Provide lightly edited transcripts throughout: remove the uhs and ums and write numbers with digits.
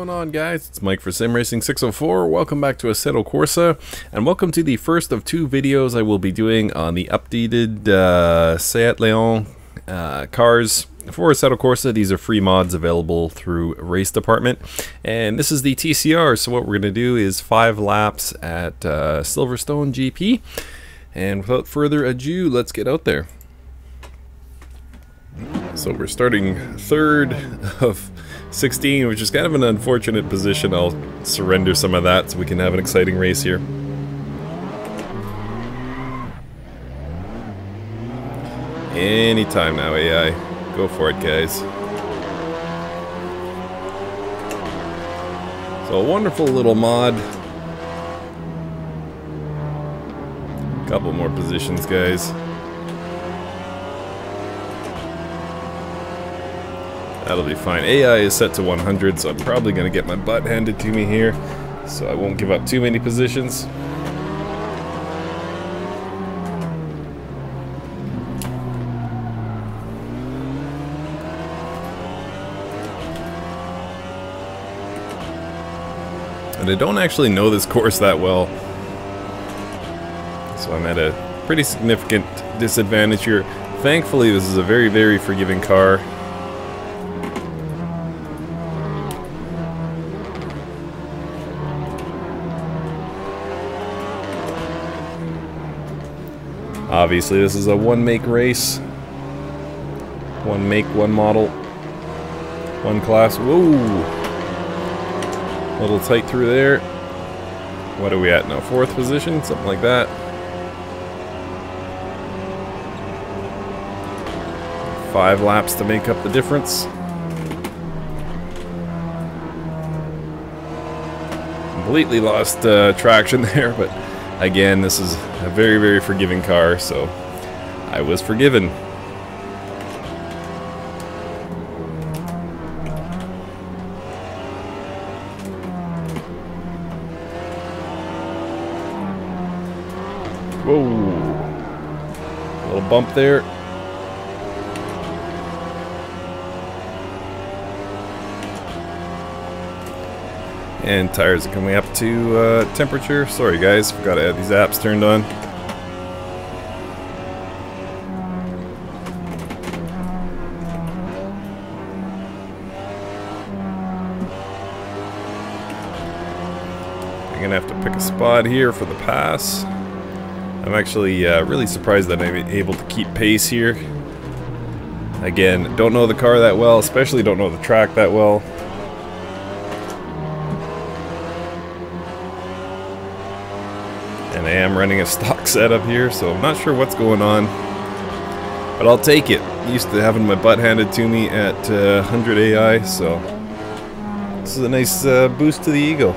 going on, guys? It's Mike for SimRacing604. Welcome back to Assetto Corsa, and welcome to the first of two videos I will be doing on the updated Seat Leon cars for Assetto Corsa. These are free mods available through Race Department, and this is the TCR. So what we're going to do is 5 laps at Silverstone GP, and without further ado, let's get out there. So we're starting 3rd of 16, which is kind of an unfortunate position. I'll surrender some of that so we can have an exciting race here. Anytime now, AI. Go for it, guys. So a wonderful little mod. Couple more positions, guys. That'll be fine. AI is set to 100, so I'm probably going to get my butt handed to me here, so I won't give up too many positions. And I don't actually know this course that well, so I'm at a pretty significant disadvantage here. Thankfully, this is a very, very forgiving car. Obviously, this is a one-make race. One make, one model, one class. Whoa! A little tight through there. What are we at now? 4th position? Something like that. 5 laps to make up the difference. Completely lost traction there, but again, this is a very, very forgiving car, so I was forgiven. Whoa. A little bump there. And tires are coming up to temperature. Sorry guys, forgot to have these apps turned on. I'm gonna have to pick a spot here for the pass. I'm actually really surprised that I'm able to keep pace here. Again, don't know the car that well, especially don't know the track that well. And I am running a stock setup here, so I'm not sure what's going on. But I'll take it. Used to having my butt handed to me at 100 AI, so this is a nice boost to the ego.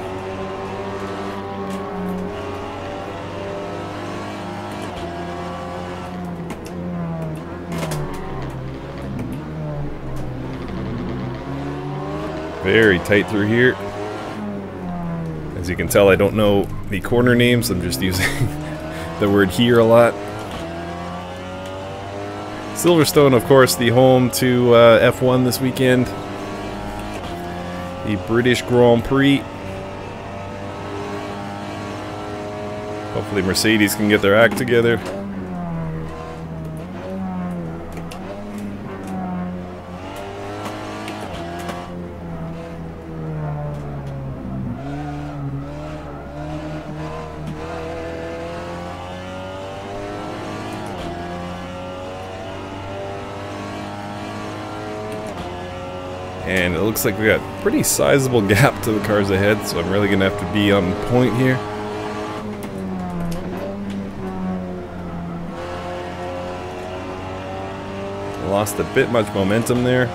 Very tight through here. As you can tell, I don't know the corner names. I'm just using the word here a lot. Silverstone, of course, the home to F1 this weekend. The British Grand Prix. Hopefully Mercedes can get their act together. And it looks like we got a pretty sizable gap to the cars ahead, so I'm really going to have to be on point here. Lost a bit much momentum there.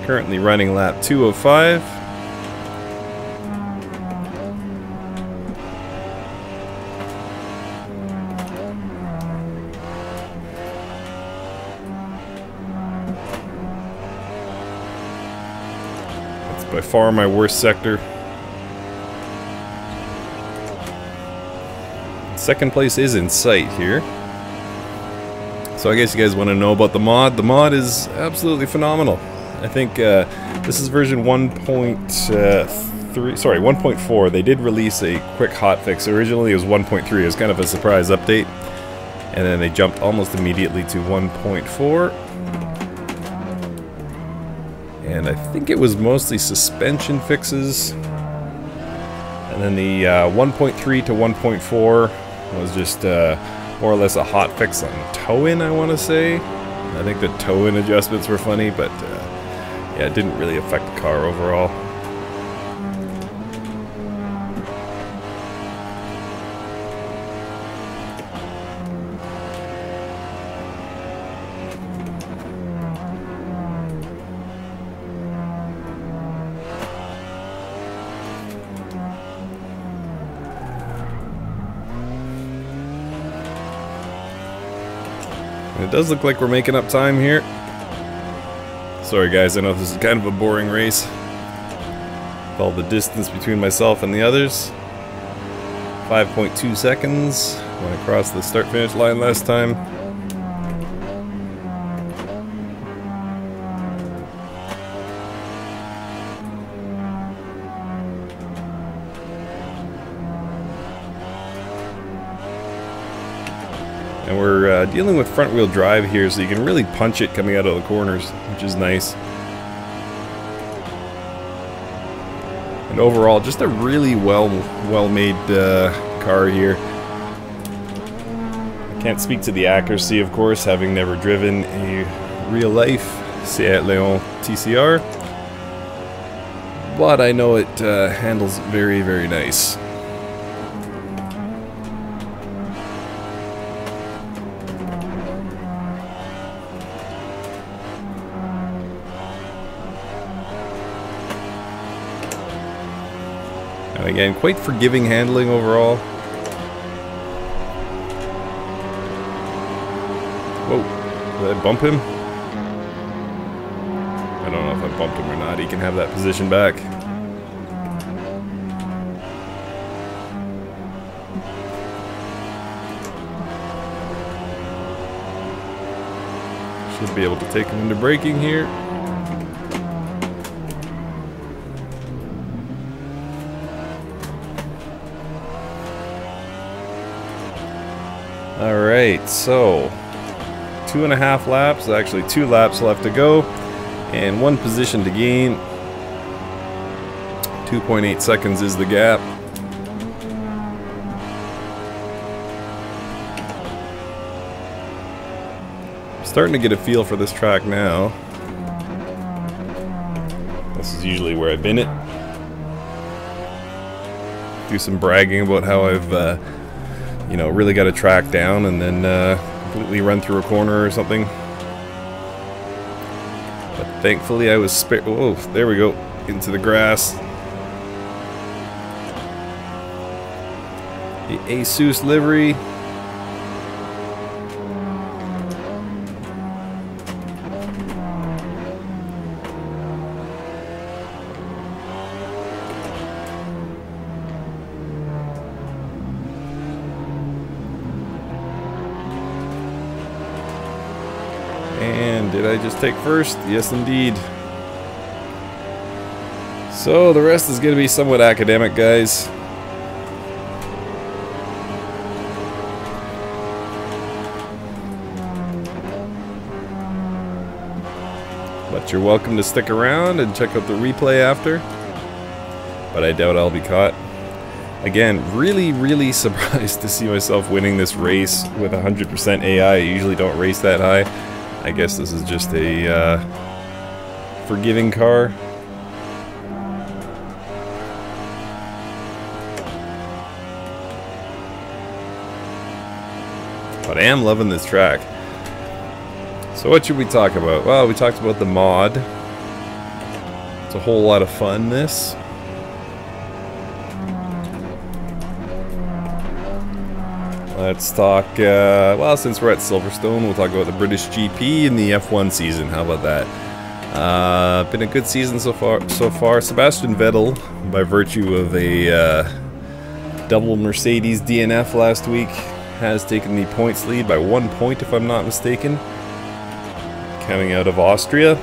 Currently running lap 205. By far my worst sector. Second place is in sight here. So I guess you guys want to know about the mod. The mod is absolutely phenomenal. I think this is version 1.3, sorry, 1.4. They did release a quick hotfix. Originally it was 1.3. It was kind of a surprise update. And then they jumped almost immediately to 1.4. And I think it was mostly suspension fixes. And then the 1.3 to 1.4 was just more or less a hot fix on toe-in, I want to say. I think the toe-in adjustments were funny, but yeah, it didn't really affect the car overall. It does look like we're making up time here. Sorry guys, I know this is kind of a boring race with all the distance between myself and the others. 5.2 seconds when I crossed the start-finish line last time. And we're dealing with front-wheel drive here, so you can really punch it coming out of the corners, which is nice. And overall, just a really well-made car here. I can't speak to the accuracy, of course, having never driven a real-life Seat Leon TCR. But I know it handles very, very nice. And again, quite forgiving handling overall. Whoa, did I bump him? I don't know if I bumped him or not. He can have that position back. Should be able to take him into braking here. Alright, so 2.5 laps, actually 2 laps left to go, and 1 position to gain. 2.8 seconds is the gap. I'm starting to get a feel for this track now. This is usually where I've been it. Do some bragging about how I've you know, really got a track down and then completely run through a corner or something. But thankfully I was spared. Oh, there we go. Into the grass. The Asus livery. And did I just take first? Yes, indeed. So the rest is going to be somewhat academic, guys. But you're welcome to stick around and check out the replay after. But I doubt I'll be caught. Again, really surprised to see myself winning this race with 100% AI. I usually don't race that high. I guess this is just a forgiving car. But I am loving this track. So what should we talk about? Well, we talked about the mod. It's a whole lot of fun, this. Let's talk, well, since we're at Silverstone, we'll talk about the British GP and the F1 season. How about that? Been a good season so far. Sebastian Vettel, by virtue of a double Mercedes DNF last week, has taken the points lead by 1 point, if I'm not mistaken, coming out of Austria.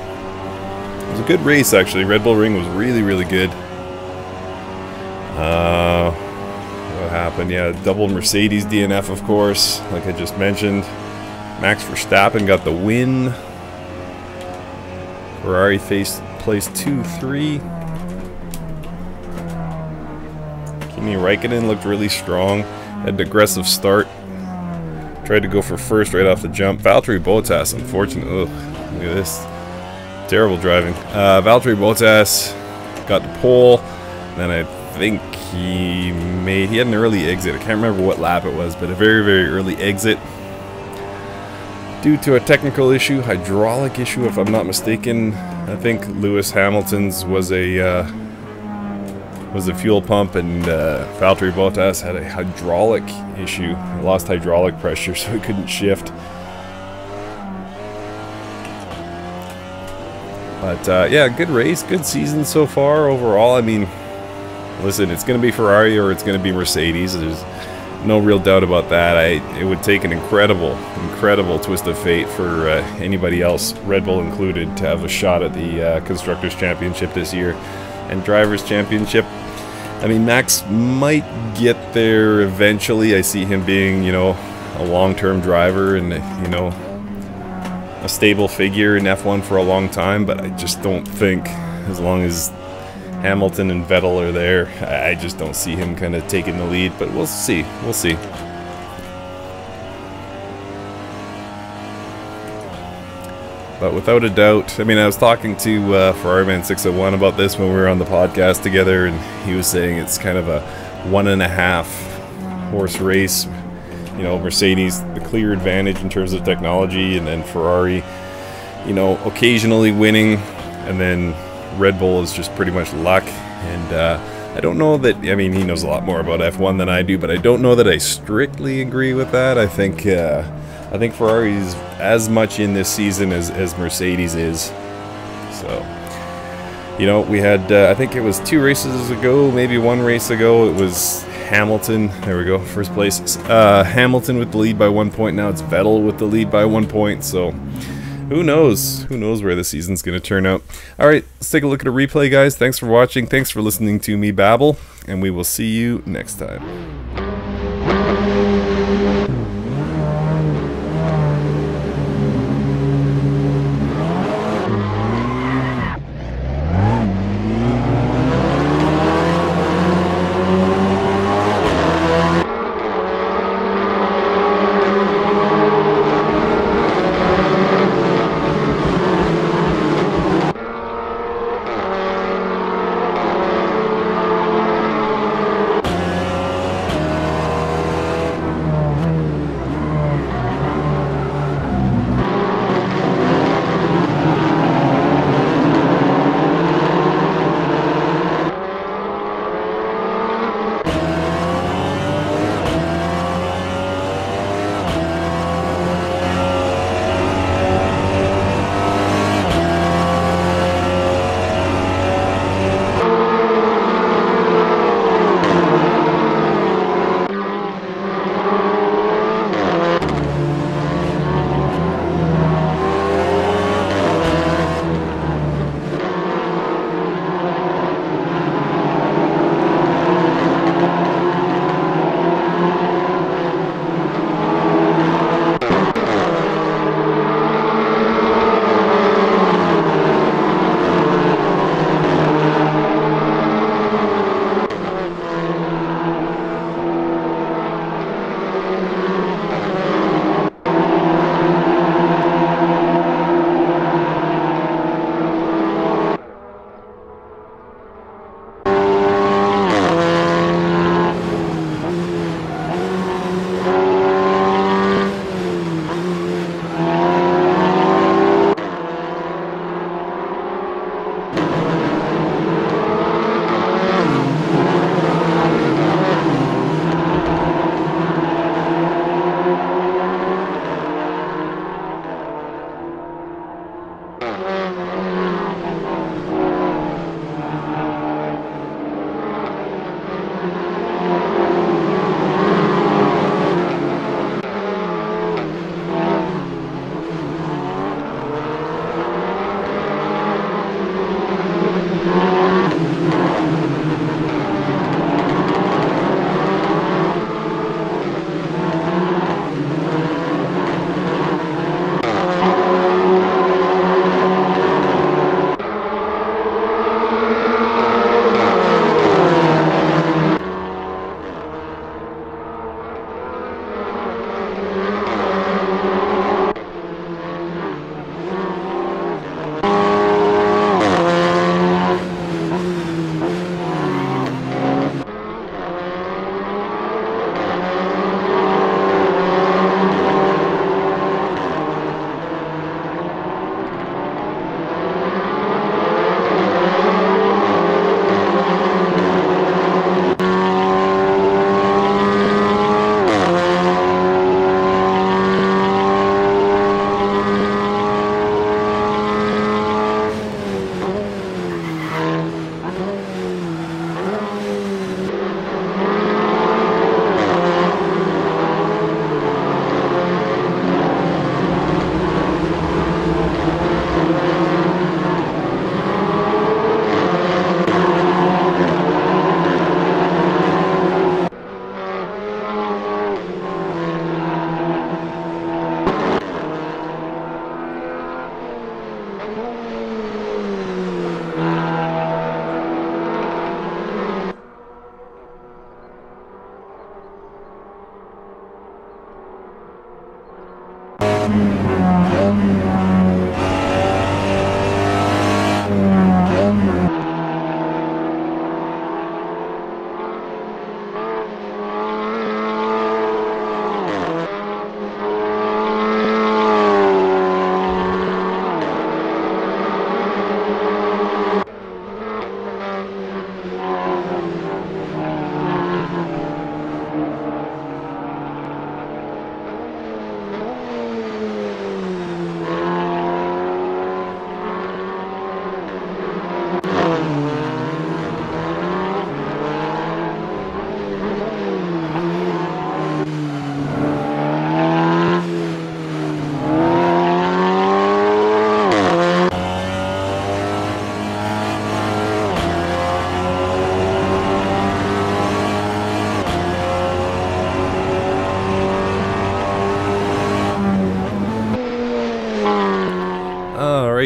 It was a good race, actually. Red Bull Ring was really, really good. What happened? Yeah, double Mercedes DNF, of course, like I just mentioned. Max Verstappen got the win. Ferrari placed 2-3. Kimi Raikkonen looked really strong. Had an aggressive start. Tried to go for first right off the jump. Valtteri Bottas, unfortunately. Ugh, look at this. Terrible driving. Valtteri Bottas got the pole. Then I think he had an early exit. I can't remember what lap it was, but a very, very early exit. Due to a technical issue, hydraulic issue, if I'm not mistaken. I think Lewis Hamilton's was a fuel pump, and Valtteri Bottas had a hydraulic issue. He lost hydraulic pressure, so he couldn't shift. But yeah, good race, good season so far overall. I mean, listen, it's going to be Ferrari or it's going to be Mercedes. There's no real doubt about that. It would take an incredible twist of fate for anybody else, Red Bull included, to have a shot at the Constructors' Championship this year and Drivers' Championship. I mean, Max might get there eventually. I see him being, you know, a long-term driver and, you know, a stable figure in F1 for a long time, but I just don't think, as long as Hamilton and Vettel are there, I just don't see him kind of taking the lead, but we'll see. We'll see. But without a doubt, I mean, I was talking to Ferrari Man 601 about this when we were on the podcast together, and he was saying it's kind of a 1.5 horse race. You know, Mercedes, the clear advantage in terms of technology, and then Ferrari, you know, occasionally winning, and then Red Bull is just pretty much luck. And I don't know that, I mean, he knows a lot more about F1 than I do, but I don't know that I strictly agree with that. I think Ferrari is as much in this season as Mercedes is. So, you know, we had, I think it was 2 races ago, maybe 1 race ago, it was Hamilton. There we go, first place. Hamilton with the lead by 1 point. Now it's Vettel with the lead by 1 point. So who knows? Who knows where the season's going to turn out? All right, let's take a look at a replay, guys. Thanks for watching. Thanks for listening to me babble, and we will see you next time.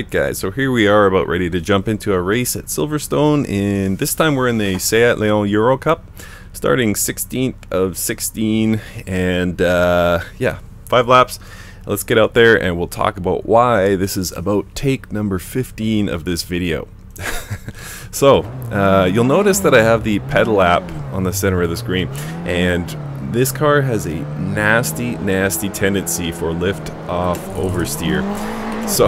Alright guys, so here we are about ready to jump into a race at Silverstone, and this time we're in the Seat Leon Eurocup, starting 16th of 16, and yeah, 5 laps. Let's get out there and we'll talk about why this is about take number 15 of this video. So, you'll notice that I have the pedal app on the center of the screen, and this car has a nasty tendency for lift off oversteer. So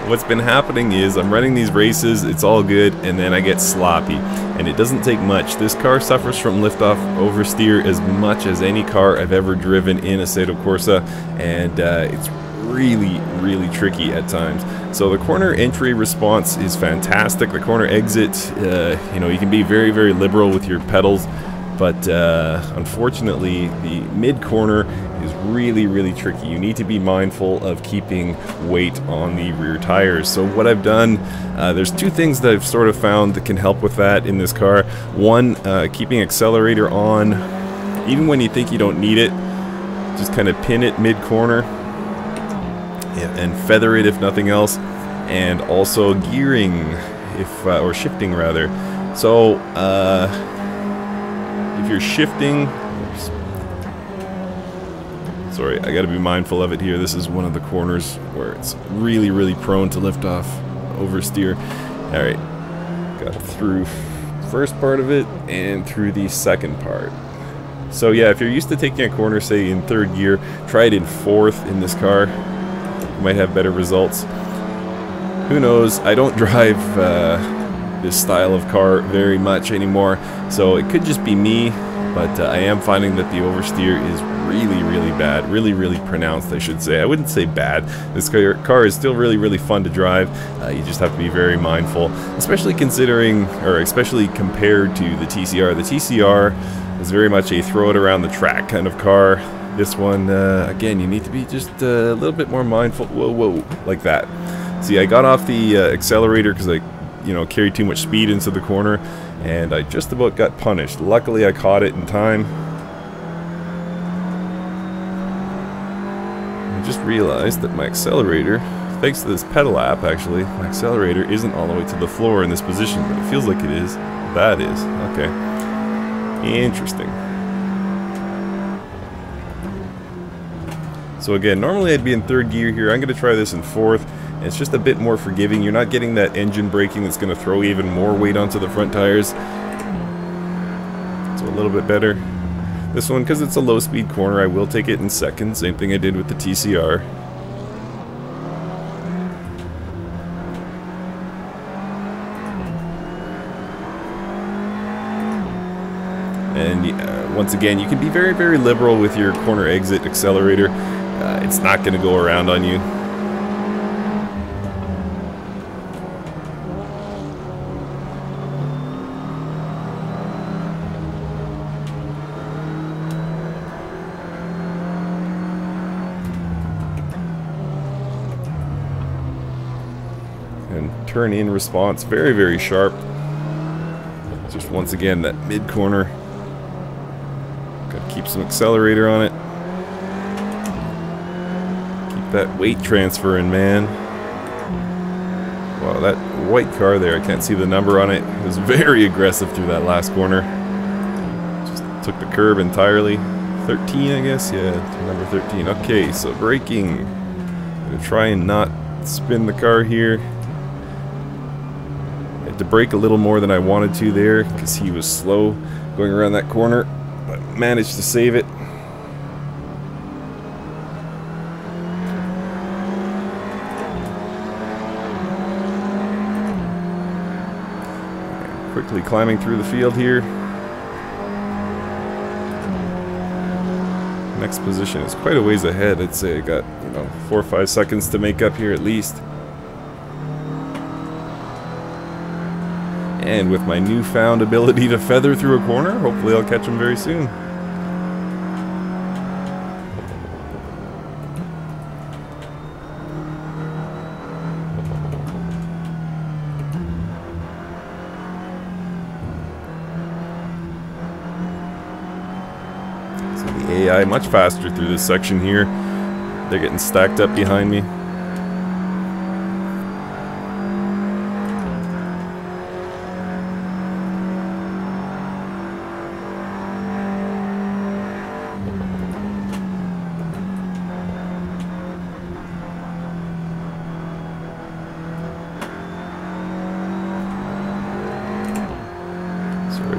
what's been happening is I'm running these races, it's all good, and then I get sloppy, and it doesn't take much. This car suffers from lift-off oversteer as much as any car I've ever driven in Assetto Corsa, and it's really tricky at times. So the corner entry response is fantastic. The corner exit, you know, you can be very liberal with your pedals, but unfortunately the mid-corner is really tricky. You need to be mindful of keeping weight on the rear tires. So what I've done, there's 2 things that I've sort of found that can help with that in this car. One, keeping accelerator on even when you think you don't need it. Just kind of pin it mid-corner and feather it if nothing else, and also gearing if or shifting rather. So if you're shifting, sorry, I gotta be mindful of it here. This is one of the corners where it's really prone to lift off oversteer. Alright, got through first part of it and through the second part. So yeah, if you're used to taking a corner, say in 3rd gear, try it in 4th in this car. You might have better results. Who knows? I don't drive this style of car very much anymore, so it could just be me, but I am finding that the oversteer is really bad, really pronounced, I should say. I wouldn't say bad. This car is still really fun to drive. You just have to be very mindful, especially considering, or especially compared to the TCR. The TCR is very much a throw it around the track kind of car. This one, again, you need to be just a little bit more mindful. Whoa, like that. See, I got off the accelerator because I, you know, carried too much speed into the corner, and I just about got punished. Luckily, I caught it in time. I just realized that my accelerator, thanks to this pedal app actually, my accelerator isn't all the way to the floor in this position, but it feels like it is. That is. Okay. Interesting. So again, normally I'd be in 3rd gear here. I'm going to try this in 4th. And it's just a bit more forgiving. You're not getting that engine braking that's going to throw even more weight onto the front tires. So a little bit better. This one, because it's a low-speed corner, I will take it in 2nd. Same thing I did with the TCR. And once again, you can be very liberal with your corner exit accelerator. It's not going to go around on you. And turn in response, very sharp. Just once again, that mid corner. Gotta keep some accelerator on it. That weight transferring, man. Wow, that white car there, I can't see the number on it. It was very aggressive through that last corner. Just took the curb entirely. 13, I guess? Yeah, number 13. Okay, so braking. I'm gonna try and not spin the car here. I had to brake a little more than I wanted to there because he was slow going around that corner, but managed to save it. Quickly climbing through the field here. Next position is quite a ways ahead. I'd say I got, you know, 4 or 5 seconds to make up here at least. And with my newfound ability to feather through a corner, hopefully I'll catch him very soon. AI much faster through this section here. They're getting stacked up behind me.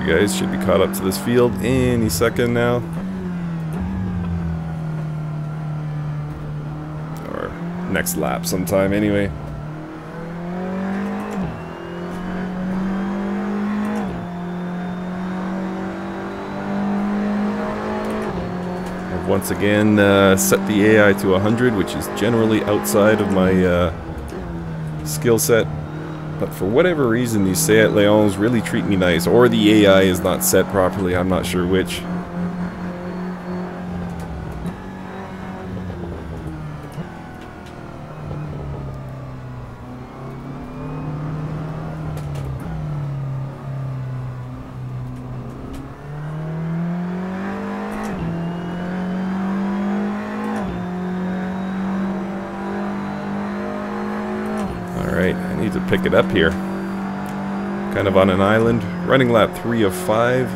Sorry guys, should be caught up to this field any second now. Or next lap sometime anyway. I've once again set the AI to 100, which is generally outside of my skill set. But for whatever reason, these Seat Leons really treat me nice. Or the AI is not set properly, I'm not sure which. Alright, I need to pick it up here. Kind of on an island. Running lap 3 of 5.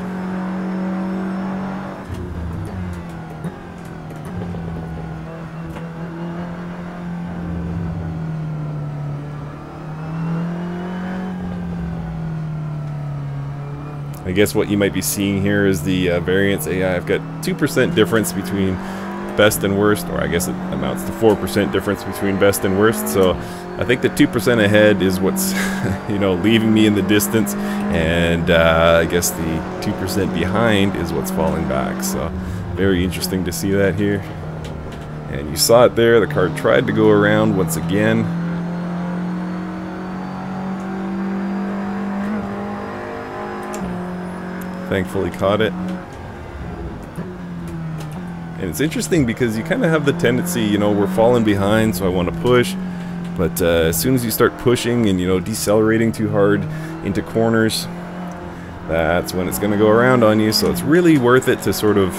I guess what you might be seeing here is the variance AI. I've got 2% difference between best and worst, or I guess it amounts to 4% difference between best and worst. So I think the 2% ahead is what's you know, leaving me in the distance, and I guess the 2% behind is what's falling back. So very interesting to see that here. And you saw it there, the car tried to go around once again. Thankfully caught it. And it's interesting because you kind of have the tendency, you know, we're falling behind, so I want to push. But as soon as you start pushing and, you know, decelerating too hard into corners, that's when it's going to go around on you. So it's really worth it to sort of,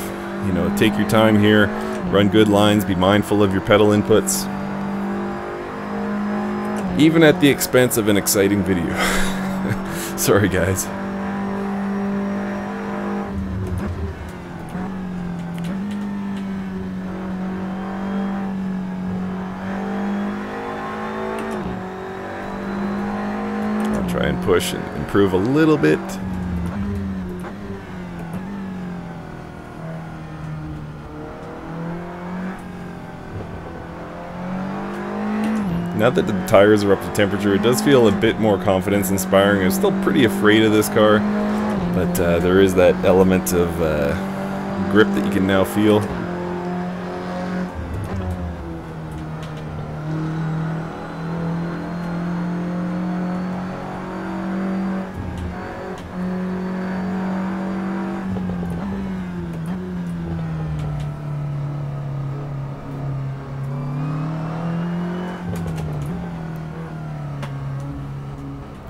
you know, take your time here, run good lines, be mindful of your pedal inputs. Even at the expense of an exciting video. Sorry, guys. Try and push and improve a little bit. Now that the tires are up to temperature, it does feel a bit more confidence inspiring. I'm still pretty afraid of this car, but there is that element of grip that you can now feel.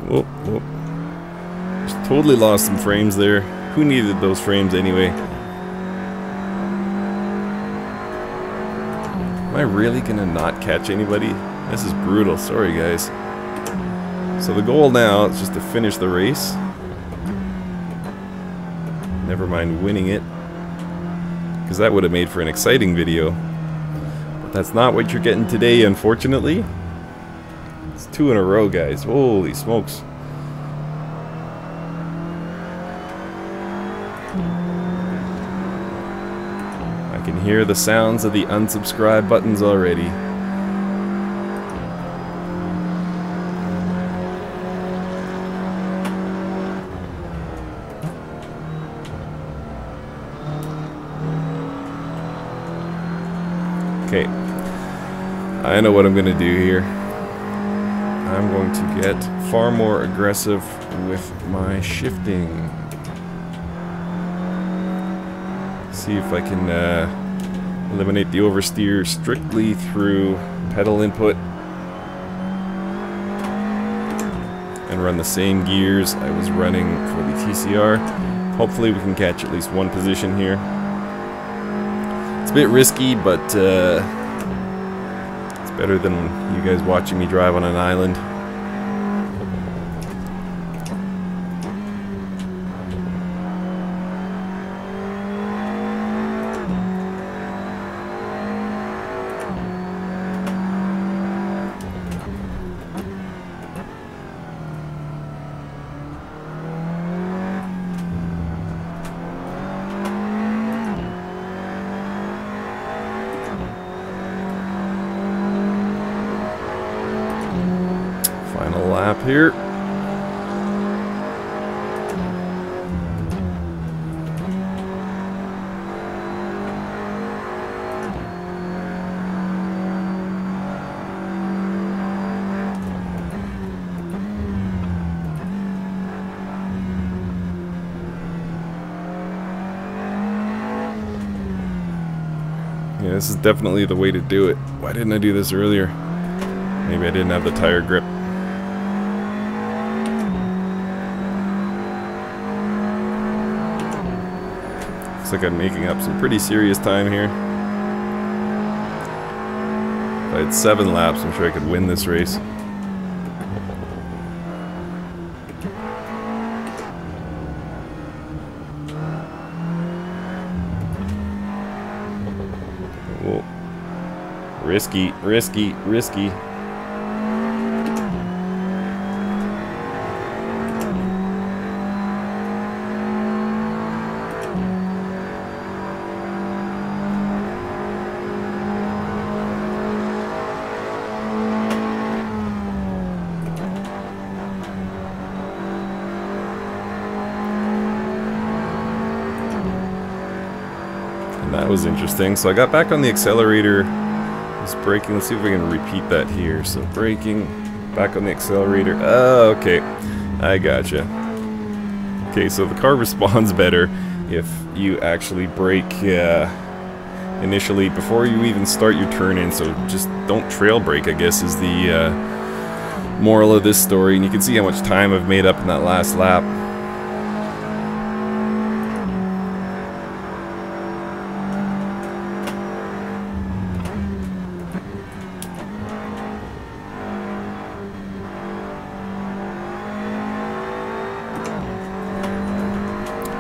Whoop, whoop. Just totally lost some frames there. Who needed those frames anyway? Am I really gonna not catch anybody? This is brutal. Sorry, guys. So the goal now is just to finish the race. Never mind winning it, because that would have made for an exciting video. But that's not what you're getting today, unfortunately. It's 2 in a row, guys. Holy smokes. I can hear the sounds of the unsubscribe buttons already. Okay. I know what I'm going to do here. I'm going to get far more aggressive with my shifting. See if I can eliminate the oversteer strictly through pedal input and run the same gears I was running for the TCR. Hopefully we can catch at least one position here. It's a bit risky, but better than you guys watching me drive on an island. here. Yeah, this is definitely the way to do it. Why didn't I do this earlier? Maybe I didn't have the tire grip. Looks like I'm making up some pretty serious time here. If I had 7 laps, I'm sure I could win this race. Whoa. Risky, risky, risky. That was interesting. So I got back on the accelerator, was braking. Let's see if we can repeat that here. So braking, back on the accelerator. Oh, okay, I gotcha. Okay, so the car responds better if you actually brake initially before you even start your turn in. So just don't trail brake, I guess, is the moral of this story. And you can see how much time I've made up in that last lap.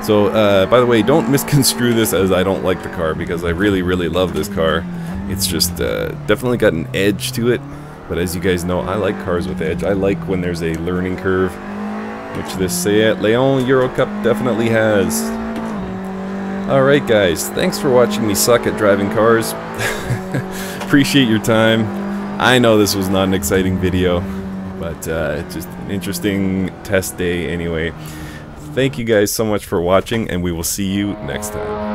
So, by the way, don't misconstrue this as I don't like the car, because I really, really love this car. It's just definitely got an edge to it, but as you guys know, I like cars with edge. I like when there's a learning curve, which this Seat Leon Eurocup definitely has. Alright guys, thanks for watching me suck at driving cars. Appreciate your time. I know this was not an exciting video, but just an interesting test day anyway. Thank you guys so much for watching, and we will see you next time.